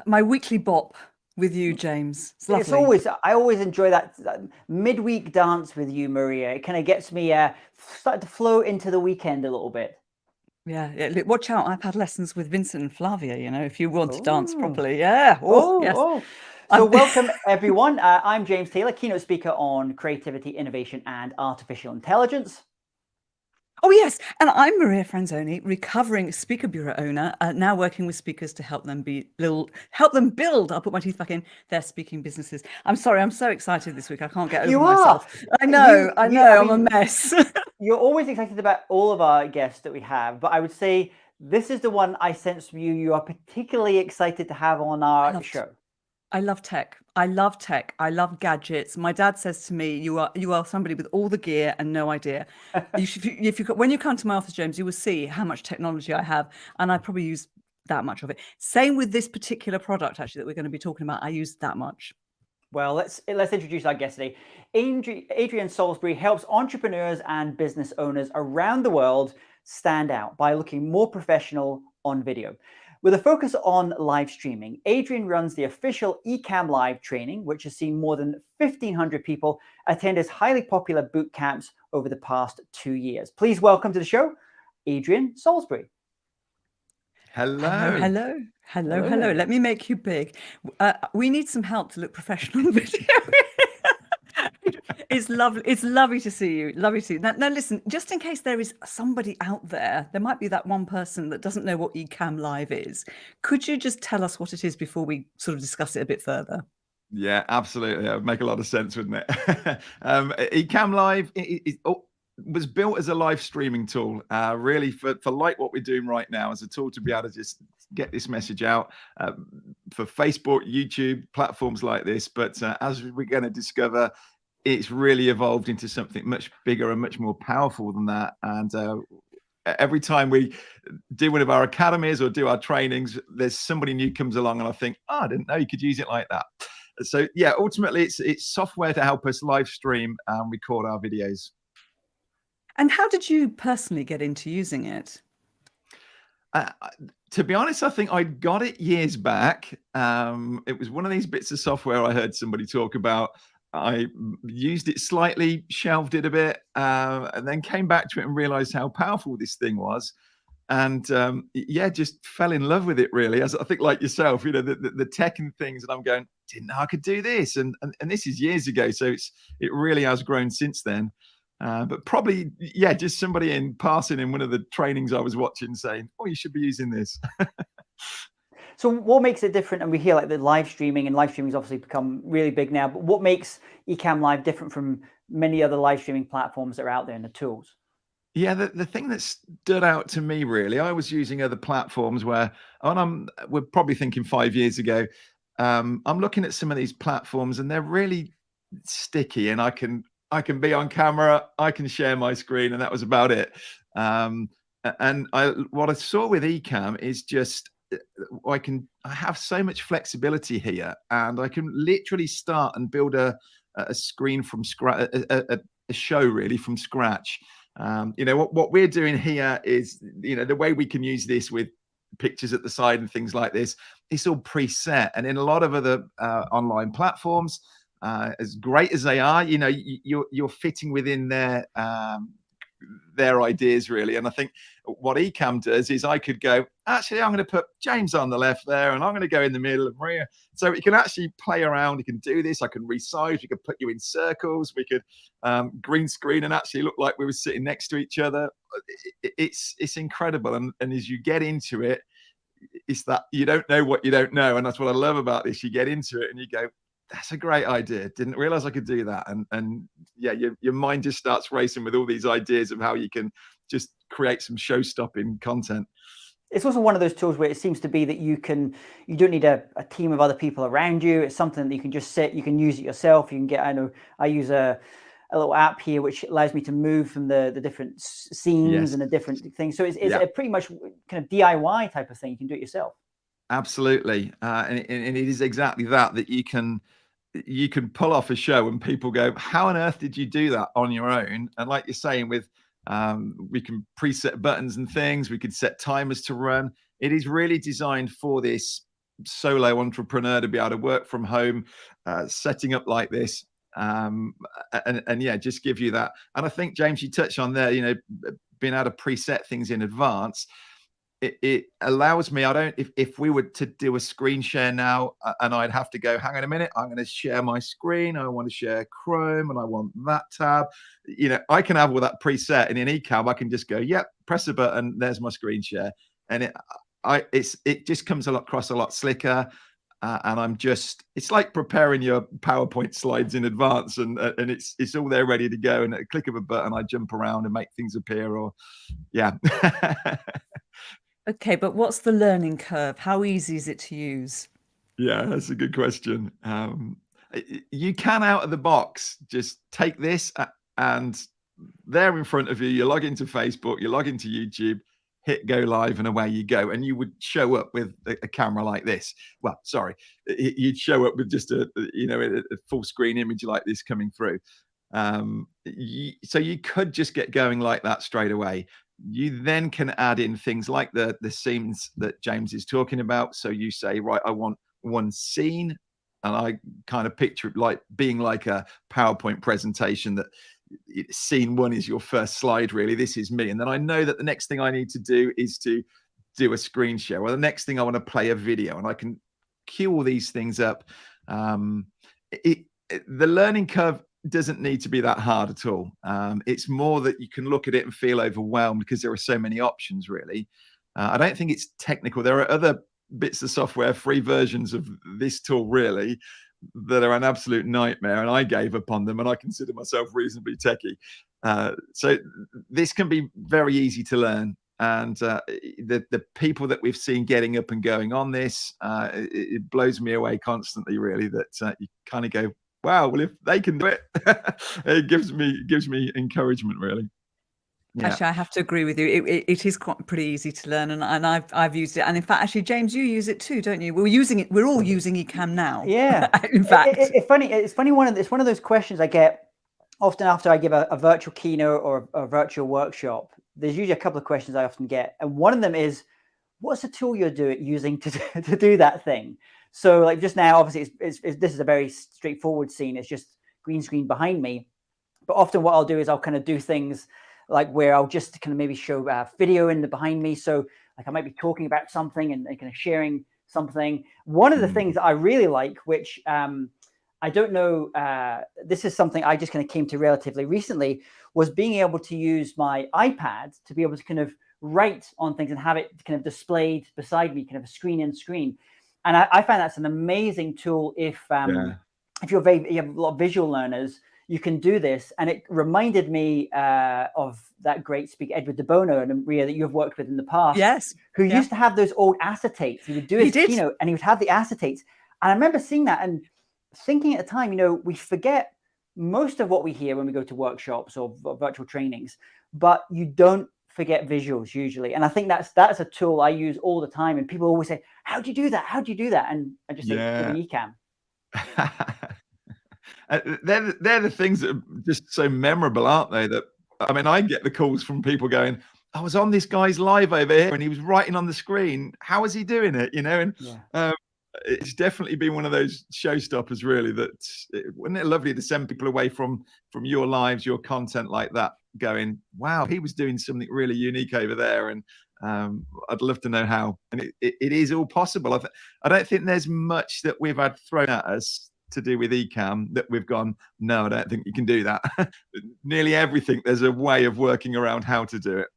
my weekly bop with you, James. It's lovely. It's always, I always enjoy that midweek dance with you, Maria. It kind of gets me starting to flow into the weekend a little bit. Yeah. Look, watch out. I've had lessons with Vincent and Flavia, if you want to dance Oh, properly. Yeah. Oh, yes. So welcome, everyone. I'm James Taylor, keynote speaker on creativity, innovation, and artificial intelligence. Oh, yes. And I'm Maria Franzoni, recovering speaker bureau owner, now working with speakers to help them build, I'll put my teeth back in, their speaking businesses. I'm sorry, I'm so excited this week. I can't get over myself. I know, I'm a mess. You're always excited about all of our guests that we have, but I would say this is the one I sense from you. You are particularly excited to have on our show. I love tech. I love tech. I love gadgets. My dad says to me, "You are somebody with all the gear and no idea." When you come to my office, James, you will see how much technology I have, and I probably use that much of it. Same with this particular product, actually, that we're going to be talking about. I use that much. Well, let's introduce our guest today. Adrian Salisbury helps entrepreneurs and business owners around the world stand out by looking more professional on video. With a focus on live streaming, Adrian runs the official Ecamm Live training, which has seen more than 1,500 people attend his highly popular boot camps over the past 2 years. Please welcome to the show, Adrian Salisbury. Hello. Let me make you big. We need some help to look professional on video. It's lovely. It's lovely to see you. Lovely to see you. Now, listen, just in case there is somebody out there might be that one person that doesn't know what Ecamm Live is. Could you just tell us what it is before we sort of discuss it a bit further? Yeah, absolutely. It would make a lot of sense, wouldn't it? Ecamm Live was built as a live streaming tool, really for like what we're doing right now, as a tool to be able to just get this message out for Facebook, YouTube, platforms like this. But as we're going to discover, it's really evolved into something much bigger and much more powerful than that. And every time we do one of our academies or do our trainings, there's somebody new comes along and I think, oh, I didn't know you could use it like that. So yeah, ultimately it's software to help us live stream and record our videos. And how did you personally get into using it? To be honest, I think I got it years back. It was one of these bits of software I heard somebody talk about. I used it slightly, shelved it a bit, and then came back to it and realized how powerful this thing was. And yeah, just fell in love with it, really. As I think, like yourself, the tech and things, and I'm going, didn't know I could do this. And this is years ago. So it really has grown since then. But probably, yeah, just somebody passing in one of the trainings I was watching saying, oh, you should be using this. So what makes it different? And we hear like the live streaming, and live streaming has obviously become really big now, but what makes Ecamm Live different from many other live streaming platforms that are out there and the tools? Yeah, the thing that stood out to me, really, I was using other platforms we're probably thinking 5 years ago. I'm looking at some of these platforms and they're really sticky, and I can be on camera, I can share my screen, and that was about it. And what I saw with Ecamm is just, I have so much flexibility here, and I can literally start and build a screen from scratch, a show really from scratch. What we're doing here is, the way we can use this with pictures at the side and things like this, it's all preset. And in a lot of other online platforms, as great as they are, you're fitting within their ideas, really. And I think what Ecamm does is I could go, actually, I'm going to put James on the left there, and I'm going to go in the middle of Maria. So you can actually play around. You can do this. I can resize. We could put you in circles. We could green screen and actually look like we were sitting next to each other. It's incredible. And as you get into it, it's that you don't know what you don't know. And that's what I love about this. You get into it and you go, that's a great idea. Didn't realize I could do that. And yeah, your mind just starts racing with all these ideas of how you can just create some show-stopping content. It's also one of those tools where it seems to be that you don't need a team of other people around you. It's something that you can just sit, you can use it yourself. You can get, I use a little app here which allows me to move from the different scenes. Yes. And the different things. So it's a pretty much kind of DIY type of thing. You can do it yourself. Absolutely. And it is exactly that you can pull off a show and people go, how on earth did you do that on your own? And like you're saying, with we can preset buttons and things, we could set timers to run. It is really designed for this solo entrepreneur to be able to work from home, setting up like this, and yeah, just give you that. And I think, James, you touched on there, being able to preset things in advance. It allows me, if we were to do a screen share now, and I'd have to go, hang on a minute, I'm going to share my screen, I want to share Chrome, and I want that tab, I can have all that preset, and in Ecamm I can just go, yep, press a button, there's my screen share, and it just comes across a lot slicker. And it's like preparing your PowerPoint slides in advance, and it's all there ready to go, and at a click of a button I jump around and make things appear, or yeah. Okay, but what's the learning curve? How easy is it to use? Yeah, that's a good question. You can, out of the box, just take this, and there in front of you, you log into Facebook, you log into YouTube, hit go live, and away you go. And you would show up with a camera like this. Well, sorry, you'd show up with just a full screen image like this coming through. So you could just get going like that straight away. You then can add in things like the scenes that James is talking about. So you say, right, I want one scene, and I kind of picture it like being like a PowerPoint presentation, that scene one is your first slide, really. This is me. And then I know that the next thing I need to do is to do a screen share, or the next thing I want to play a video, and I can queue all these things up. The learning curve doesn't need to be that hard at all. It's more that you can look at it and feel overwhelmed because there are so many options, really. I don't think it's technical. There are other bits of software, free versions of this tool, really, that are an absolute nightmare, and I gave up on them, and I consider myself reasonably techie. So this can be very easy to learn, and the people that we've seen getting up and going on this, it blows me away constantly, really, that you kind of go, wow, well, if they can do it, it gives me encouragement, really. Yeah. Actually, I have to agree with you. It is quite pretty easy to learn, and I've used it. And in fact, actually, James, you use it too, don't you? We're using it. We're all using Ecamm now. Yeah. In fact, it's funny. It's funny. It's one of those questions I get often after I give a virtual keynote or a virtual workshop. There's usually a couple of questions I often get, and one of them is, "What's the tool you're using to do that thing?" So, like just now, obviously, this is a very straightforward scene. It's just green screen behind me. But often, what I'll do is I'll kind of do things like where I'll just kind of maybe show video in the behind me. So like I might be talking about something and kind of sharing something. One of the things that I really like, which I don't know, this is something I just kind of came to relatively recently, was being able to use my iPad to be able to kind of write on things and have it kind of displayed beside me, kind of a screen in screen. And I find that's an amazing tool if you have a lot of visual learners. You can do this, and it reminded me of that great speaker, Edward de Bono, and Maria, that you've worked with in the past. Yes, who used to have those old acetates. He would do his keynote, and he would have the acetates. And I remember seeing that and thinking at the time, we forget most of what we hear when we go to workshops or virtual trainings, but you don't forget visuals usually. And I think that's a tool I use all the time. And people always say, "How do you do that? How do you do that?" And I just say, Ecamm. They're the things that are just so memorable, aren't they? That, I mean, I get the calls from people going, "I was on this guy's live over here and he was writing on the screen. How is he doing it?" And it's definitely been one of those showstoppers, really. Wasn't it lovely to send people away from your lives, your content like that, going, "Wow, he was doing something really unique over there," and I'd love to know how. And it is all possible. I don't think there's much that we've had thrown at us to do with Ecamm that we've gone, "No, I don't think you can do that." Nearly everything, there's a way of working around how to do it.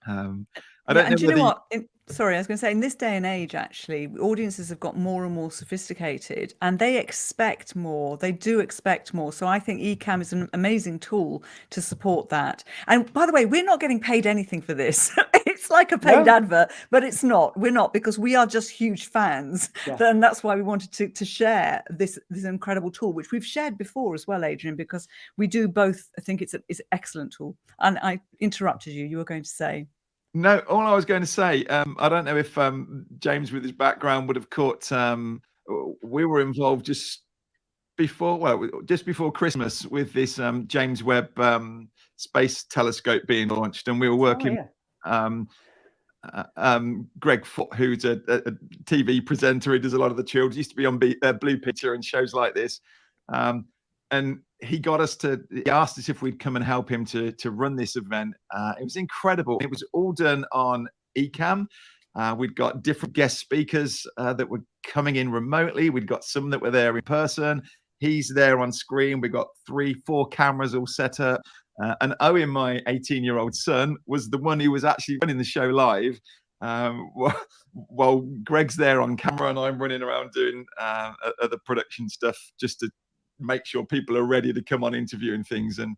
I don't know. And you know what? Sorry, I was going to say, in this day and age, actually, audiences have got more and more sophisticated, and they expect more. They do expect more. So I think Ecamm is an amazing tool to support that. And by the way, we're not getting paid anything for this. It's like a paid advert, but it's not. We're not, because we are just huge fans. And that's why we wanted to share this incredible tool, which we've shared before as well, Adrian, because we do both. I think it's an excellent tool. And I interrupted you. You were going to say. No, all I was going to say, I don't know if James, with his background, would have caught. We were involved just before Christmas with this James Webb Space Telescope being launched, and we were working Greg Foote, who's a TV presenter who does a lot of the children, used to be on Blue Picture and shows like this. And he asked us if we'd come and help him to run this event. It was incredible. It was all done on Ecamm. We'd got different guest speakers that were coming in remotely. We'd got some that were there in person. He's there on screen. We've got 3-4 cameras all set up. And Owen, my 18-year-old son, was the one who was actually running the show live, while Greg's there on camera and I'm running around doing other production stuff just to make sure people are ready to come on interviewing things. And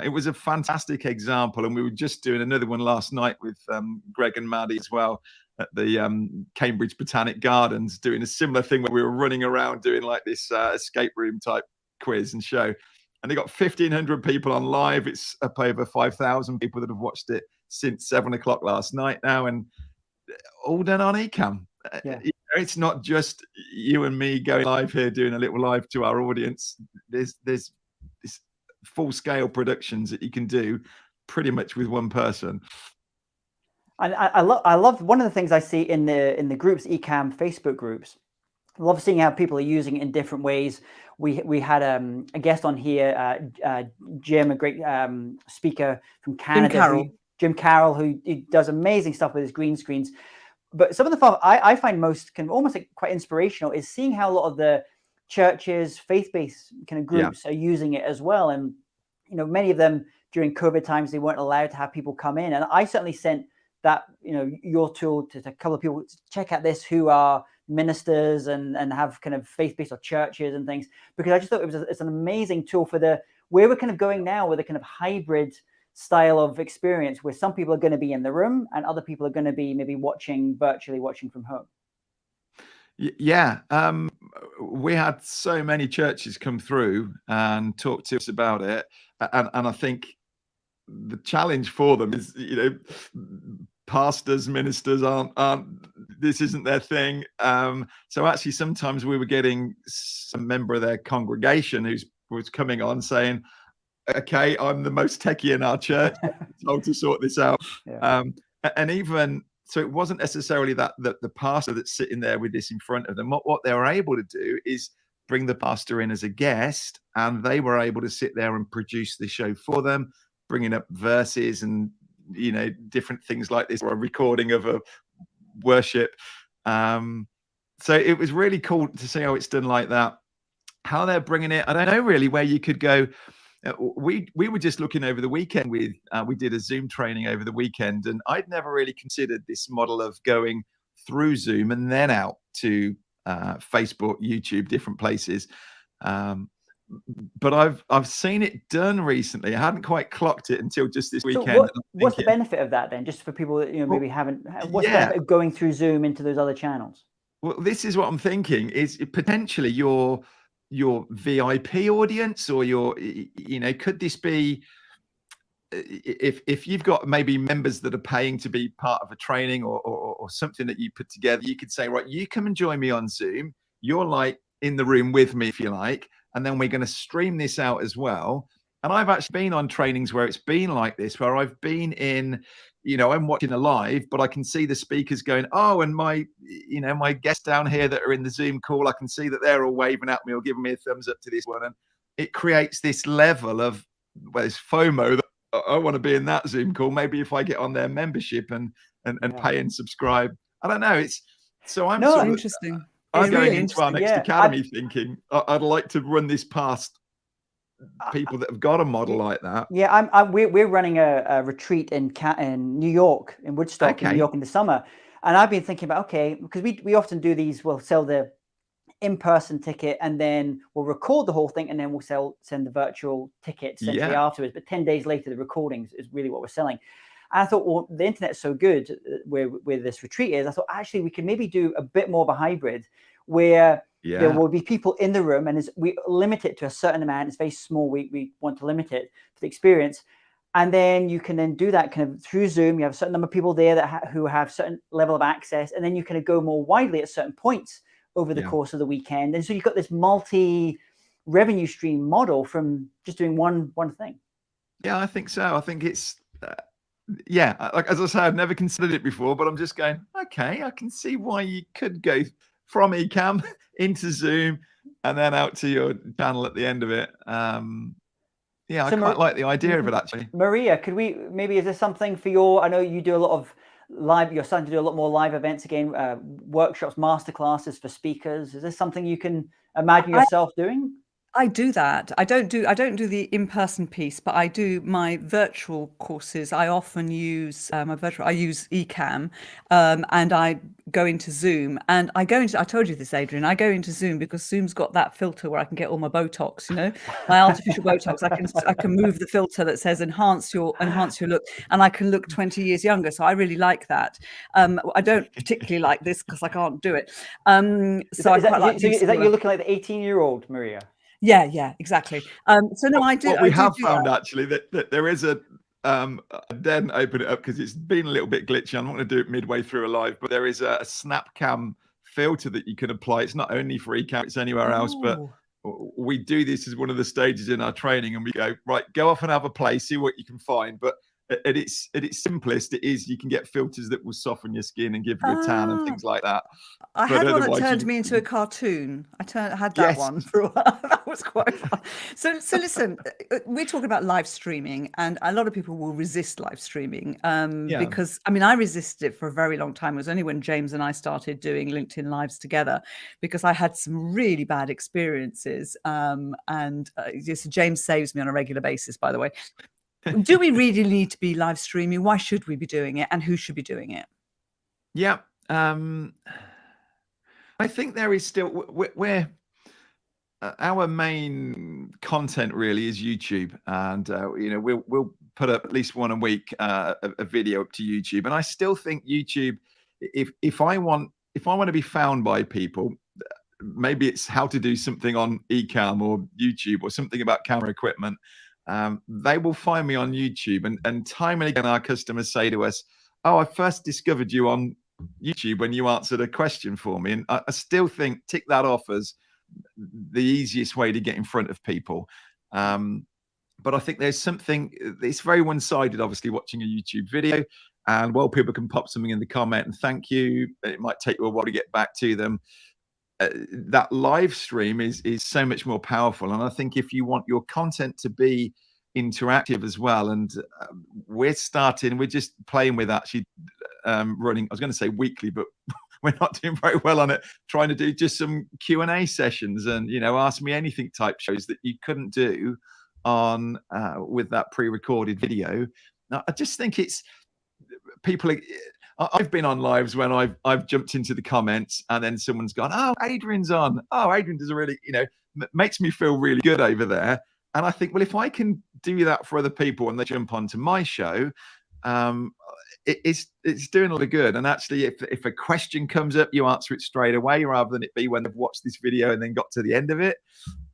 it was a fantastic example. And we were just doing another one last night with Greg and Maddie as well at the Cambridge Botanic Gardens, doing a similar thing where we were running around doing like this escape room type quiz and show. And they got 1,500 people on live. It's up over 5,000 people that have watched it since 7 o'clock last night now, and all done on Ecamm. Yeah. It's not just you and me going live here doing a little live to our audience. There's this full-scale productions that you can do pretty much with one person. And I love one of the things I see in the groups, Ecamm Facebook groups. I love seeing how people are using it in different ways. We had a guest on here, Jim, a great speaker from Canada, Jim Carroll, who does amazing stuff with his green screens. But some of the stuff I find most kind of almost like quite inspirational is seeing how a lot of the churches, faith-based kind of groups are using it as well. And you know, many of them during COVID times, they weren't allowed to have people come in. And I certainly sent that, you know, your tool to a couple of people to check out this who are ministers and have kind of faith-based or churches and things, because I just thought it's an amazing tool for where we're kind of going now with a kind of hybrid style of experience where some people are going to be in the room and other people are going to be maybe virtually watching from home. Yeah. We had so many churches come through and talk to us about it. And I think the challenge for them is, you know, pastors, ministers aren't this isn't their thing. So actually sometimes we were getting some member of their congregation who was coming on saying, okay, I'm the most techie in our church, told to sort this out. And even so, it wasn't necessarily that the pastor that's sitting there with this in front of them. What they were able to do is bring the pastor in as a guest, and they were able to sit there and produce the show for them, bringing up verses and, you know, different things like this, or a recording of a worship. So it was really cool to see how it's done like that. How they're bringing it, I don't know really where you could go. We were just looking over the weekend with, we did a Zoom training over the weekend, and I'd never really considered this model of going through Zoom and then out to Facebook, YouTube, different places. But I've seen it done recently. I hadn't quite clocked it until just this weekend. So what's the benefit of that then? Just for people that, you know, maybe haven't, what's the benefit of going through Zoom into those other channels? Well, this is what I'm thinking, is potentially your VIP audience, or you know, could this be, if you've got maybe members that are paying to be part of a training or something that you put together, you could say, right, you come and join me on Zoom. You're like in the room with me, if you like, and then we're going to stream this out as well. And I've actually been on trainings where it's been like this, where I've been in, you know, I'm watching a live, but I can see the speakers going, oh, and my guests down here that are in the Zoom call, I can see that they're all waving at me or giving me a thumbs up to this one. And it creates this level of, well, it's FOMO that I want to be in that Zoom call. Maybe if I get on their membership and pay and subscribe. I don't know. I'm interesting. I'm going into our next academy thinking I'd like to run this past people that have got a model like that. Yeah, we're running a retreat in New York, in Woodstock, in New York in the summer, and I've been thinking about, okay, because we often do these. We'll sell the in-person ticket, and then we'll record the whole thing, and then we'll send the virtual ticket essentially afterwards. But 10 days later, the recordings is really what we're selling. And I thought, well, the internet's so good where this retreat is. I thought actually we could maybe do a bit more of a hybrid where there will be people in the room, and we limit it to a certain amount. It's very small. We want to limit it to the experience. And then you can then do that kind of through Zoom. You have a certain number of people there that who have certain level of access, and then you kind of go more widely at certain points over the course of the weekend. And so you've got this multi-revenue stream model from just doing one thing. Yeah, I think so. I think it's yeah, like as I say, I've never considered it before, but I'm just going, okay, I can see why you could go from Ecamm into Zoom and then out to your channel at the end of it. Yeah, I So quite like the idea of it, actually. Maria, could we maybe, is there something for I know you do a lot of live, you're starting to do a lot more live events again, workshops, masterclasses for speakers. Is this something you can imagine yourself doing? I do that. I don't do the in-person piece, but I do my virtual courses. I often use I use Ecamm, and I go into Zoom, and I told you this, Adrian, I go into Zoom because Zoom's got that filter where I can get all my Botox, my artificial Botox. I can move the filter that says enhance your look, and I can look 20 years younger. So I really like that. I don't particularly like this because I can't do it. So I quite like. So is that you're looking like the 18-year-old Maria? Yeah, exactly. So no, I do. What we have found actually that there is a then open it up because it's been a little bit glitchy. I'm not going to do it midway through a live, but there is a Snapcam filter that you can apply. It's not only for Ecamm, it's anywhere else. But we do this as one of the stages in our training, and we go, right, go off and have a play, see what you can find. But at its simplest, it is you can get filters that will soften your skin and give you a tan and things like that. I had one that turned me into a cartoon. I had that Yes. one for a while. That was quite fun. So listen, we're talking about live streaming, and a lot of people will resist live streaming because, I mean, I resisted it for a very long time. It was only when James and I started doing LinkedIn Lives together, because I had some really bad experiences. James saves me on a regular basis, by the way. Do we really need to be live streaming? Why should we be doing it, and who should be doing it? Yeah. I think there is still where our main content really is YouTube, and we'll put up at least one a week a video up to YouTube. And I still think YouTube, if I want to be found by people, maybe it's how to do something on Ecamm or YouTube or something about camera equipment. They will find me on YouTube, and time and again our customers say to us, "Oh, I first discovered you on YouTube when you answered a question for me." And I still think tick that off as the easiest way to get in front of people. But I think there's something, it's very one-sided, obviously, watching a YouTube video. And while people can pop something in the comment and thank you, it might take you a while to get back to them. That live stream is so much more powerful. And I think if you want your content to be interactive as well, and we're just playing with actually running, I was going to say weekly, but we're not doing very well on it, trying to do just some Q&A sessions and ask me anything type shows that you couldn't do on with that pre-recorded video. Now, I just think it's people. I've been on lives when I've jumped into the comments and then someone's gone, "Oh, Adrian's on. Oh, Adrian does a really, makes me feel really good over there." And I think, well, if I can do that for other people and they jump onto my show, it's doing a lot of good. And actually, if a question comes up, you answer it straight away rather than it be when they've watched this video and then got to the end of it.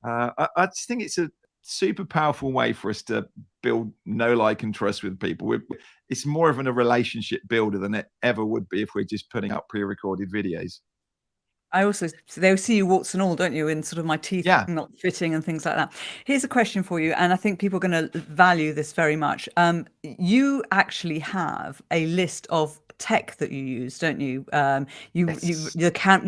I just think it's a super powerful way for us to build know, like, and trust with people. It's more of a relationship builder than it ever would be if we're just putting out pre-recorded videos. They'll see you warts and all, don't you, in sort of my teeth not fitting and things like that. Here's a question for you, and I think people are going to value this very much. You actually have a list of tech that you use, don't you? You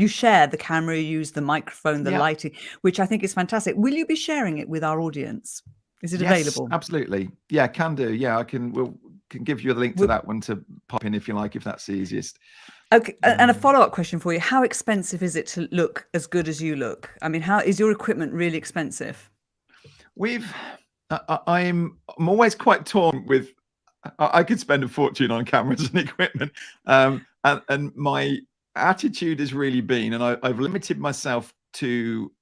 share the camera, you use the microphone, the lighting, which I think is fantastic. Will you be sharing it with our audience? Is it available? Absolutely. Yeah, can do. Yeah, I can. We'll can give you a link to that one to pop in if you like, if that's the easiest. Okay, and a follow-up question for you: how expensive is it to look as good as you look? I mean, how is your equipment really expensive? I'm always quite torn with. I could spend a fortune on cameras and equipment, and my attitude has really been, and I've limited myself to,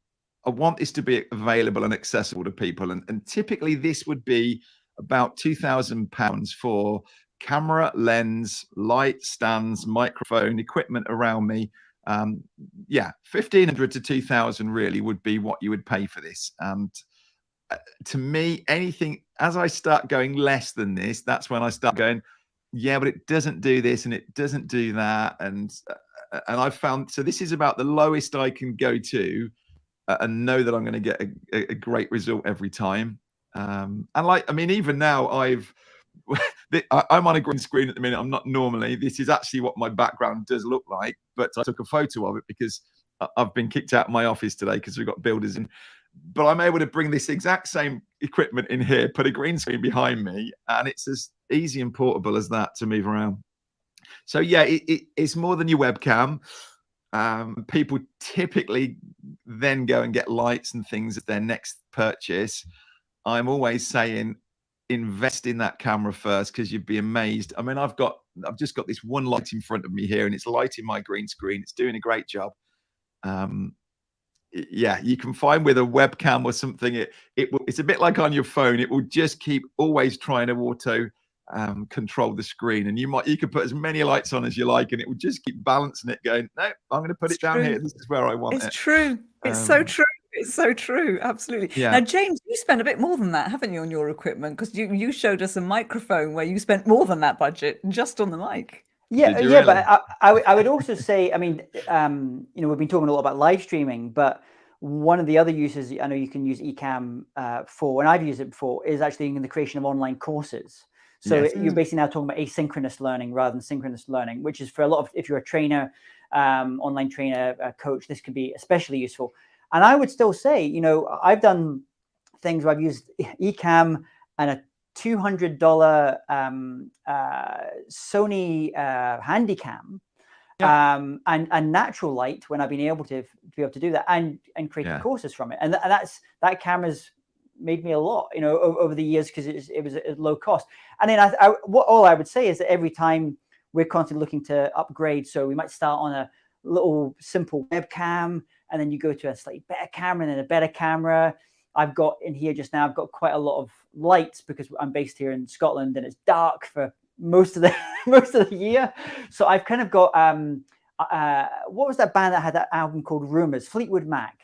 I want this to be available and accessible to people, and typically this would be about £2,000 for camera, lens, light, stands, microphone, equipment around me. 1,500 to 2,000 really would be what you would pay for this. And to me, anything, as I start going less than this, that's when I start going, yeah, but it doesn't do this and it doesn't do that. And I've found, so this is about the lowest I can go to and know that I'm going to get a great result every time. And like, I mean, even now I'm on a green screen at the minute. I'm not normally. This is actually what my background does look like, but I took a photo of it because I've been kicked out of my office today because we've got builders in. But I'm able to bring this exact same equipment in here, put a green screen behind me, and it's as easy and portable as that to move around. So yeah, it's more than your webcam. People typically then go and get lights and things at their next purchase. I'm always saying, invest in that camera first, because you'd be amazed. I mean, I've just got this one light in front of me here, and it's lighting my green screen. It's doing a great job. Yeah, you can find with a webcam or something, it's a bit like on your phone. It will just keep always trying to auto control the screen, and you could put as many lights on as you like, and it will just keep balancing it, going, no, I'm going to put it down here. This is where I want it. It's true. It's so true. It's so true. Absolutely. Yeah. Now, James, you spent a bit more than that, haven't you, on your equipment? Because you showed us a microphone where you spent more than that budget just on the mic. Yeah, Did you yeah, really? but I would also say, I mean, you know, we've been talking a lot about live streaming, but one of the other uses I know you can use Ecamm for, and I've used it before, is actually in the creation of online courses. So Yes. you're basically now talking about asynchronous learning rather than synchronous learning, which is for a lot of, if you're a trainer, online trainer, coach, this could be especially useful. And I would still say, you know, I've done things where I've used Ecamm and a $200 Sony Handycam, and natural light when I've been able to be able to do that and create courses from it. And that camera's made me a lot, you know, over the years, because it was at low cost. And then all I would say is that every time we're constantly looking to upgrade, so we might start on a little simple webcam, and then you go to a slightly better camera and then a better camera. I've got in here just now, I've got quite a lot of lights because I'm based here in Scotland and it's dark for most of the year. So I've kind of got what was that band that had that album called Rumours? Fleetwood Mac.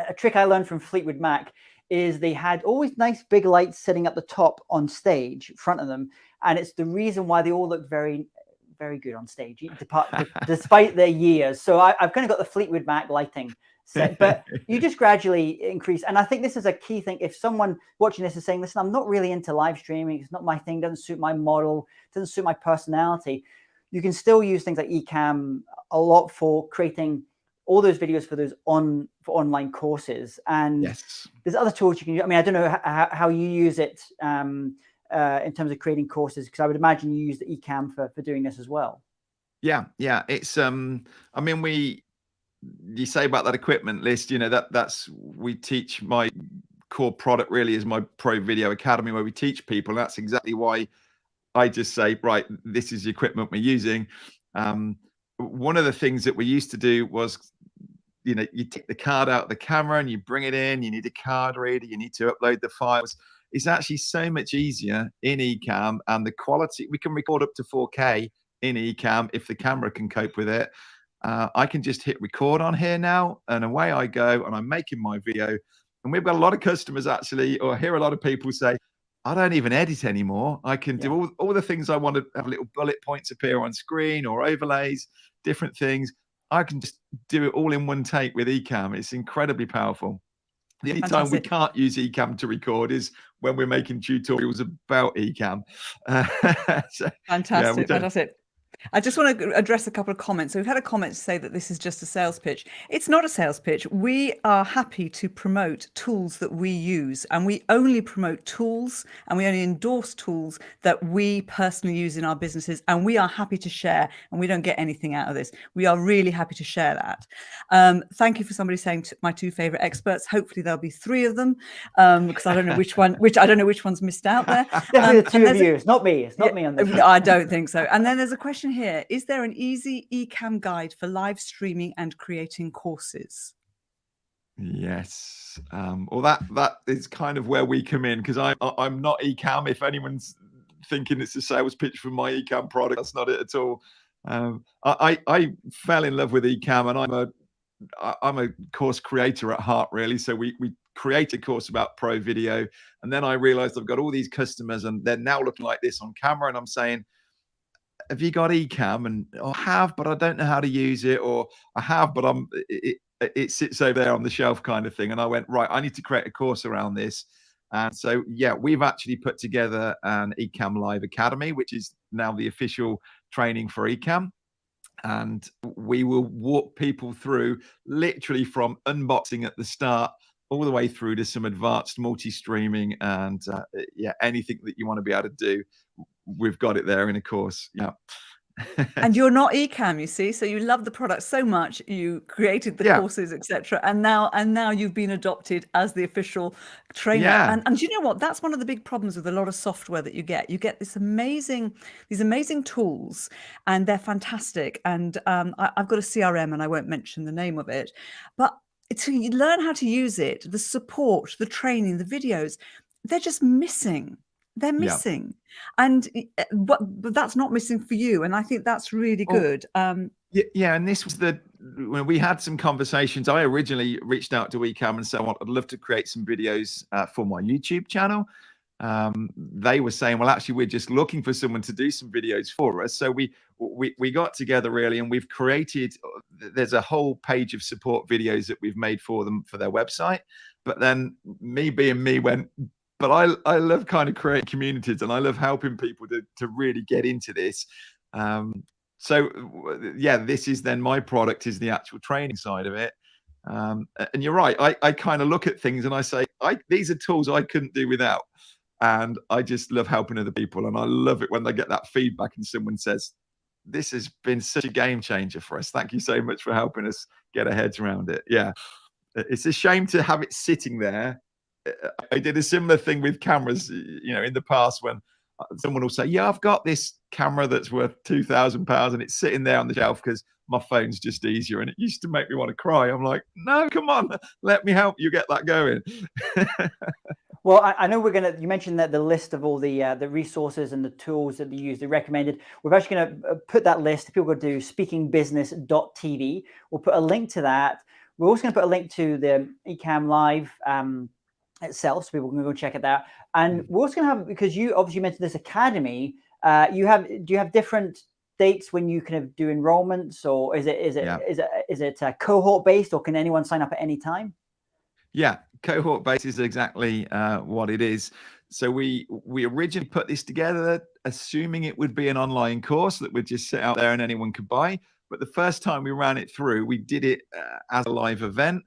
A trick I learned from Fleetwood Mac is they had always nice big lights sitting at the top on stage in front of them, and it's the reason why they all look very, very good on stage despite their years. So I've kind of got the Fleetwood Mac lighting set, but you just gradually increase. And I think this is a key thing. If someone watching this is saying, listen, I'm not really into live streaming, it's not my thing, doesn't suit my model, doesn't suit my personality, you can still use things like Ecamm a lot for creating all those videos for online courses. And there's other tools you can use. I mean, I don't know how you use it in terms of creating courses, because I would imagine you use the Ecamm for doing this as well. Yeah, it's I mean, you say about that equipment list, you know, that's we teach. My core product really is my Pro Video Academy, where we teach people. And that's exactly why I just say, right, this is the equipment we're using. One of the things that we used to do was, you know, you take the card out of the camera and you bring it in, you need a card reader, you need to upload the files. It's actually so much easier in Ecamm, and the quality, we can record up to 4K in Ecamm if the camera can cope with it. I can just hit record on here now, and away I go, and I'm making my video. And we've got a lot of customers actually, or hear a lot of people say, I don't even edit anymore. I can do all the things I want to have, little bullet points appear on screen or overlays, different things. I can just do it all in one take with Ecamm. It's incredibly powerful. The only time we can't use Ecamm to record is when we're making tutorials about Ecamm. Fantastic. I just want to address a couple of comments. So we've had a comment to say that this is just a sales pitch. It's not a sales pitch. We are happy to promote tools that we use, and we only promote tools and we only endorse tools that we personally use in our businesses, and we are happy to share, and we don't get anything out of this. We are really happy to share that. Thank you for somebody saying my two favorite experts. Hopefully there'll be three of them, because I don't know which one's missed out there. Definitely the two of you. It's not me. It's not me on this. I don't think so. And then there's a question here. Is there an easy Ecamm guide for live streaming and creating courses? Yes. Well, that is kind of where we come in, because I'm not Ecamm. If anyone's thinking it's a sales pitch for my Ecamm product, that's not it at all. I fell in love with Ecamm, and I'm a course creator at heart, really. So we create a course about Pro Video, and then I realized I've got all these customers, and they're now looking like this on camera, and I'm saying, have you got Ecamm? And I have, but I don't know how to use it, or I have, but it sits over there on the shelf, kind of thing. And I went, right, I need to create a course around this. And so, yeah, we've actually put together an Ecamm Live Academy, which is now the official training for Ecamm. And we will walk people through literally from unboxing at the start all the way through to some advanced multi-streaming and yeah, anything that you want to be able to do, we've got it there in a course. Yeah. And you're not Ecamm, you see, so you love the product so much, you created the courses, etc. And now you've been adopted as the official trainer. Yeah. And you know what? That's one of the big problems with a lot of software that you get. You get these amazing tools, and they're fantastic. And I've got a CRM, and I won't mention the name of it, but to learn how to use it, the support, the training, the videos, they're just missing. They're missing, and but that's not missing for you, and I think that's really good. Yeah, and this was when we had some conversations. I originally reached out to Ecamm and said, I'd love to create some videos for my YouTube channel. They were saying, well, actually, we're just looking for someone to do some videos for us. So we got together really, and we've created. There's a whole page of support videos that we've made for them for their website. But then me being me went. But I love kind of creating communities, and I love helping people to really get into this. So yeah, this is then my product is the actual training side of it. And you're right. I kind of look at things and I say, these are tools I couldn't do without. And I just love helping other people. And I love it when they get that feedback and someone says, this has been such a game changer for us. Thank you so much for helping us get our heads around it. Yeah. It's a shame to have it sitting there. I did a similar thing with cameras, in the past when someone will say, yeah, I've got this camera that's worth £2,000 and it's sitting there on the shelf because my phone's just easier. And it used to make me want to cry. I'm like, no, come on, let me help you get that going. Well, I know you mentioned that the list of all the resources and the tools that you use, the recommended. We're actually going to put that list. If people go to speakingbusiness.tv, we'll put a link to that. We're also going to put a link to the Ecamm Live itself, so people can go check it out. And we're also going to have, because you obviously mentioned this academy, do you have different dates when you kind of do enrollments, or is it cohort based, or can anyone sign up at any time? Yeah, cohort based is exactly what it is. So we originally put this together assuming it would be an online course that would just sit out there and anyone could buy. But the first time we ran it through, we did it as a live event.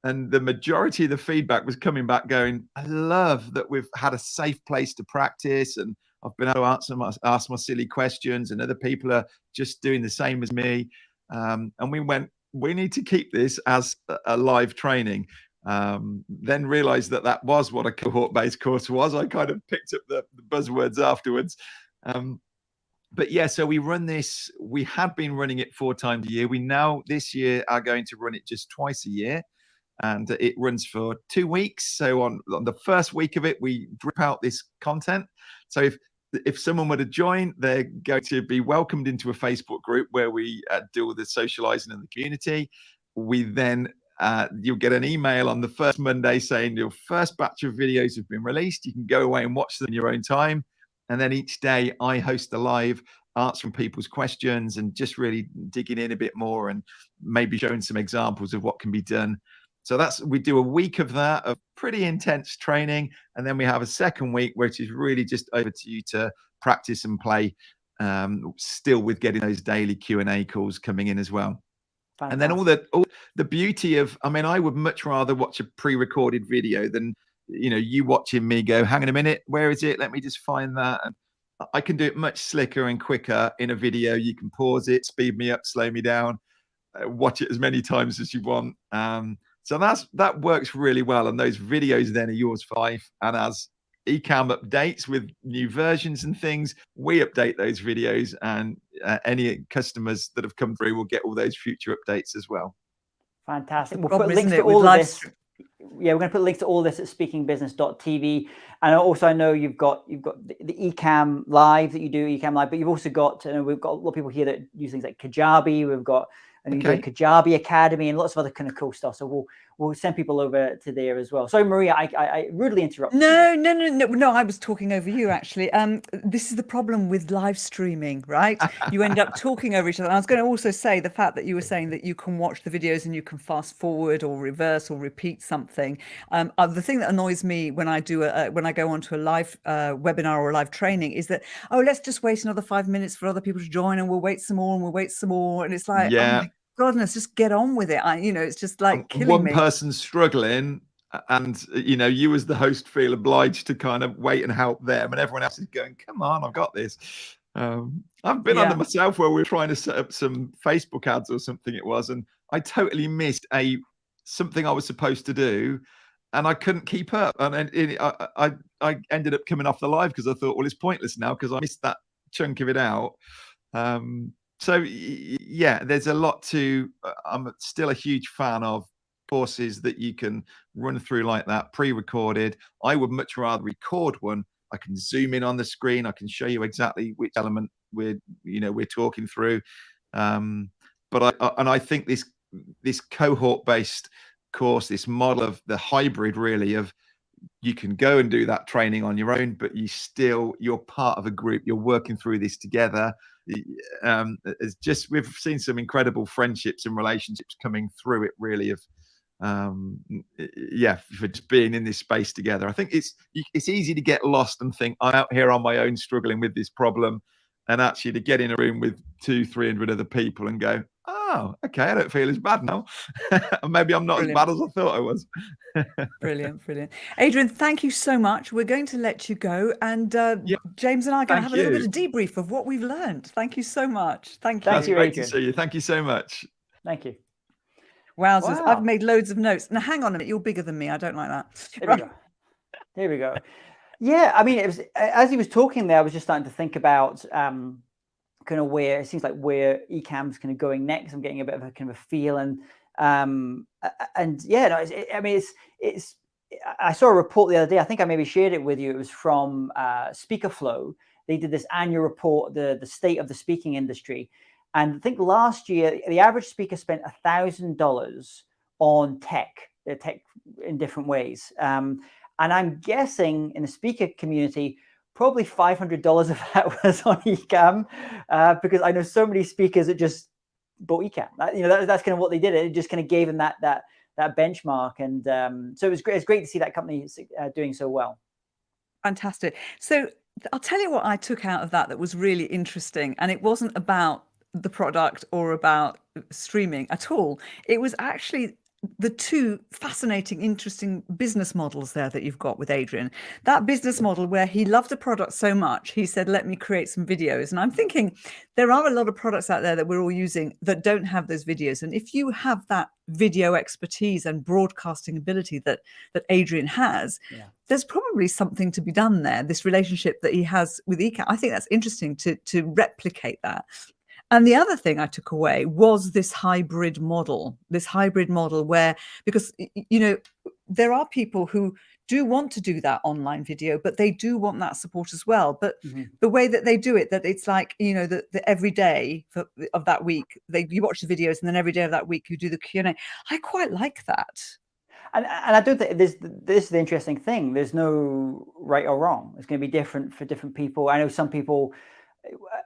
And the majority of the feedback was coming back going, I love that we've had a safe place to practice, and I've been able to ask my silly questions, and other people are just doing the same as me. And we went, we need to keep this as a live training. Then realized that was what a cohort-based course was. I kind of picked up the buzzwords afterwards. But yeah, so we run this. We had been running it 4 times a year. We now this year are going to run it just twice a year. And it runs for 2 weeks. So on the first week of it, we drip out this content. So if someone were to join, they're going to be welcomed into a Facebook group where we do all the socializing in the community. We then, you'll get an email on the first Monday saying your first batch of videos have been released. You can go away and watch them in your own time. And then each day I host a live, answering people's questions and just really digging in a bit more and maybe showing some examples of what can be done. So we do a week of that, of pretty intense training. And then we have a second week, which is really just over to you to practice and play, still with getting those daily Q&A calls coming in as well. Fantastic. And then all the beauty of, I would much rather watch a pre-recorded video than, you watching me go, hang on a minute, where is it? Let me just find that. And I can do it much slicker and quicker in a video. You can pause it, speed me up, slow me down, watch it as many times as you want. So that works really well. And those videos then are yours for life. And as Ecamm updates with new versions and things, we update those videos, and any customers that have come through will get all those future updates as well. Fantastic. We'll put links to all of this. Yeah, we're going to put links to all this at speakingbusiness.tv. And also, I know you've got the Ecamm Live that you do, Ecamm Live, but you've also got, we've got a lot of people here that use things like Kajabi. We've got Kajabi Academy and lots of other kind of cool stuff. So we'll send people over to there as well. Sorry, Maria, I rudely interrupted you. No, I was talking over you, actually. This is the problem with live streaming, right? You end up talking over each other. And I was going to also say the fact that you were saying that you can watch the videos and you can fast forward or reverse or repeat something. The thing that annoys me when I do when I go onto a live webinar or a live training is that, oh, let's just wait another 5 minutes for other people to join, and we'll wait some more, and we'll wait some more, and it's like, oh my goodness, just get on with it. It's just like killing me. One person's struggling, and you as the host feel obliged to kind of wait and help them, and everyone else is going, come on, I've got this. I've been under myself where we were trying to set up some Facebook ads or something it was, and I totally missed something I was supposed to do, and I couldn't keep up, and I ended up coming off the live because I thought, well, it's pointless now because I missed that chunk of it out. So yeah, there's a lot to. I'm still a huge fan of courses that you can run through like that, pre-recorded. I would much rather record one. I can zoom in on the screen. I can show you exactly which element we're talking through. But I think this cohort-based course, this model of the hybrid, really, of you can go and do that training on your own, but you're part of a group. You're working through this together. It's just, we've seen some incredible friendships and relationships coming through it, really, of for just being in this space together. I think it's easy to get lost and think I'm out here on my own struggling with this problem, and actually to get in a room with 200-300 other people and go, oh, okay, I don't feel as bad now. Maybe I'm not as bad as I thought I was. Brilliant. Adrian, thank you so much. We're going to let you go, and James and I are going to have a little bit of debrief of what we've learned. Thank you so much. Thank you. Thank you, great Adrian. to see you. Thank you so much. Thank you. Wowzers. Wow. I've made loads of notes. Now, hang on a minute. You're bigger than me. I don't like that. There we go. Yeah, I mean, it was, as he was talking there, I was just starting to think about kind of where it seems like where Ecamm's kind of going next. I'm getting a bit of a kind of a feel, and yeah, no, it's. I saw a report the other day. I think I maybe shared it with you. It was from SpeakerFlow. They did this annual report, the state of the speaking industry. And I think last year, the average speaker spent $1,000 on tech in different ways. And I'm guessing in the speaker community, probably $500 of that was on Ecamm, because I know so many speakers that just bought Ecamm. That's kind of what they did. It just kind of gave them that benchmark. And so it was great. It's great to see that company doing so well. Fantastic. So I'll tell you what I took out of that was really interesting. And it wasn't about the product or about streaming at all. It was actually the two fascinating, interesting business models there that you've got with Adrian. That business model where he loved the product so much, he said, let me create some videos. And I'm thinking there are a lot of products out there that we're all using that don't have those videos. And if you have that video expertise and broadcasting ability that Adrian has, there's probably something to be done there. This relationship that he has with Ecamm, I think that's interesting to replicate that. And the other thing I took away was this hybrid model where, because, there are people who do want to do that online video, but they do want that support as well. But the way that they do it, that it's like, the every day of that week, you watch the videos, and then every day of that week you do the Q&A. I quite like that. And I don't think this is the interesting thing. There's no right or wrong. It's going to be different for different people. I know some people,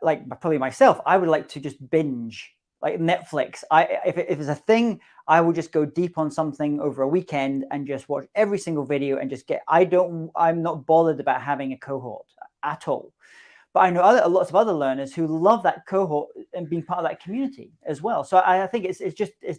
like probably myself, I would like to just binge like Netflix. If it's a thing, I would just go deep on something over a weekend and just watch every single video and just I'm not bothered about having a cohort at all. But I know lots of other learners who love that cohort and being part of that community as well. So I think it's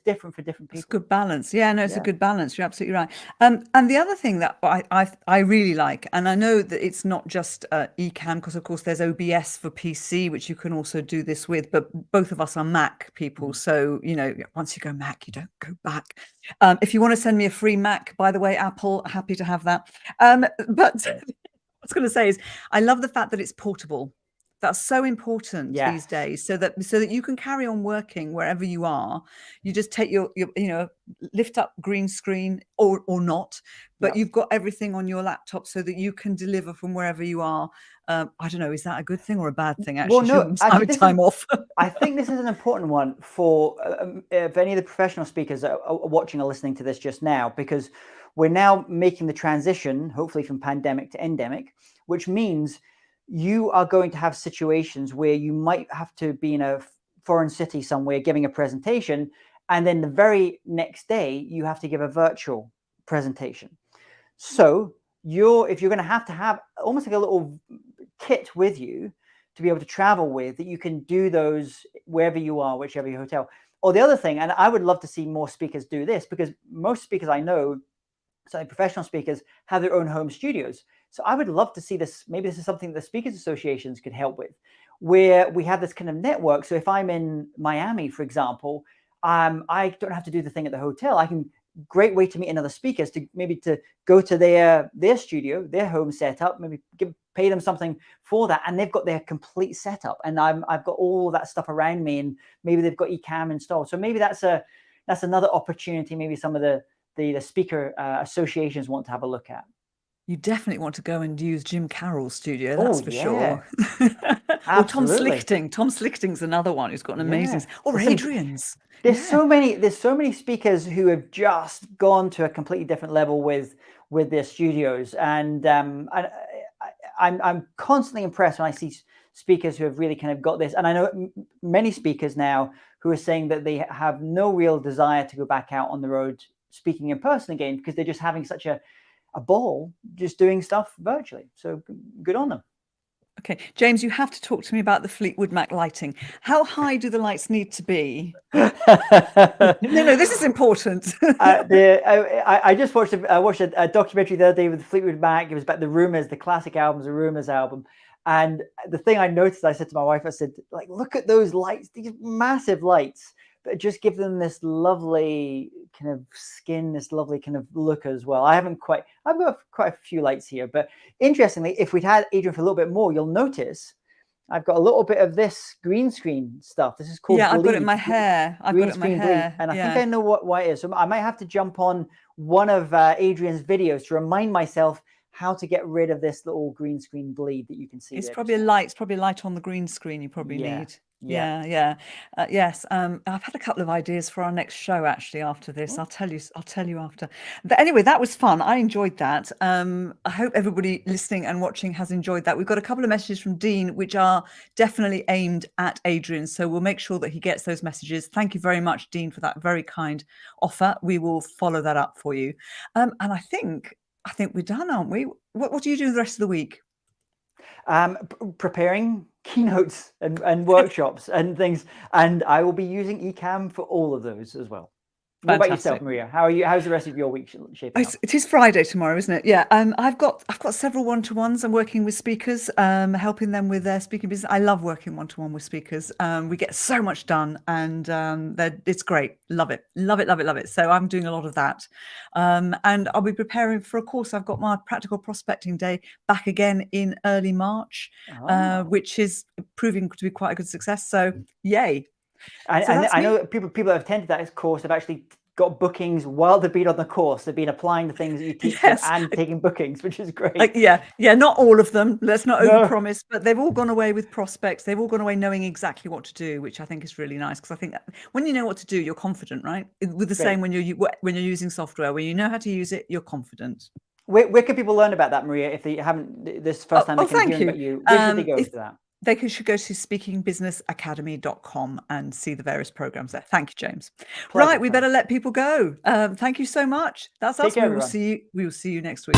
different for different people. It's a good balance. Yeah, no, it's a good balance. You're absolutely right. And the other thing that I really like, and I know that it's not just Ecamm, because of course there's OBS for PC, which you can also do this with, but both of us are Mac people. So, once you go Mac, you don't go back. If you want to send me a free Mac, by the way, Apple, happy to have that. But... I was going to say is I love the fact that it's portable. That's so important these days, so that you can carry on working wherever you are. You just take your lift up green screen or not, but you've got everything on your laptop so that you can deliver from wherever you are. I don't know, is that a good thing or a bad thing? Actually, Well, no, actually, time off. I think this is an important one for if any of the professional speakers are watching or listening to this just now, because we're now making the transition, hopefully from pandemic to endemic, which means you are going to have situations where you might have to be in a foreign city somewhere giving a presentation, and then the very next day you have to give a virtual presentation. So if you're going to have almost like a little kit with you to be able to travel with, that you can do those wherever you are, whichever your hotel. Or the other thing, and I would love to see more speakers do this, because most speakers I know, certainly professional speakers, have their own home studios. So I would love to see this. Maybe this is something the speakers associations could help with, where we have this kind of network. So if I'm in Miami, for example, I don't have to do the thing at the hotel. Great way to meet another speakers, to go to their studio, their home setup, maybe pay them something for that, and they've got their complete setup, and I've got all that stuff around me, and maybe they've got Ecamm installed. So maybe that's another opportunity. Maybe some of the speaker associations want to have a look at. You definitely want to go and use Jim Carroll's studio, that's for sure. Or Tom Slichting. Tom Slichting's another one who's got an amazing, or Adrian's. There's so many speakers who have just gone to a completely different level with their studios, and I'm constantly impressed when I see speakers who have really kind of got this. And I know many speakers now who are saying that they have no real desire to go back out on the road speaking in person again, because they're just having such a ball just doing stuff virtually. So good on them. Okay, James, you have to talk to me about the Fleetwood Mac lighting. How high do the lights need to be? No, this is important. I just watched a documentary the other day with Fleetwood Mac. It was about the Rumours, the classic albums, the Rumours album. And the thing I noticed, I said to my wife, I said, like, look at those lights, these massive lights, but just give them this lovely kind of skin, this lovely kind of look as well. I've got quite a few lights here, but interestingly, if we'd had Adrian for a little bit more, you'll notice I've got a little bit of this green screen stuff. This is called I've got bleed. it in my hair. I've got it in my hair. And I think I know why it is. So I might have to jump on one of Adrian's videos to remind myself how to get rid of this little green screen bleed that you can see. It's probably a light on the green screen you probably need. Yes. I've had a couple of ideas for our next show actually after this. I'll tell you after. But anyway, that was fun. I enjoyed that. I hope everybody listening and watching has enjoyed that. We've got a couple of messages from Dean which are definitely aimed at Adrian, so we'll make sure that he gets those messages. Thank you very much, Dean, for that very kind offer. We will follow that up for you. And I think we're done, aren't we? What do you do the rest of the week? Preparing keynotes and workshops and things, and I will be using Ecamm for all of those as well. What about yourself, Maria? How are you? How's the rest of your week shaping up? It is Friday tomorrow, isn't it? Yeah. I've got several one-to-ones. I'm working with speakers, helping them with their speaking business. I love working one-to-one with speakers. We get so much done, and it's great. Love it. So I'm doing a lot of that, and I'll be preparing for a course. I've got my practical prospecting day back again in early March, which is proving to be quite a good success. So yay. And I know people that have attended that course have actually got bookings while they've been on the course. They've been applying the things that you teach them and taking bookings, which is great. Not all of them. Let's not overpromise, but they've all gone away with prospects. They've all gone away knowing exactly what to do, which I think is really nice, because I think that when you know what to do, you're confident, right? With the same when you're using software, when you know how to use it, you're confident. Where can people learn about that, Maria? If they haven't this first time they can hear about you, where should they go for that? They should go to speakingbusinessacademy.com and see the various programs there. Thank you, James. Right, we better let people go. Thank you so much. That's us. We will see you next week.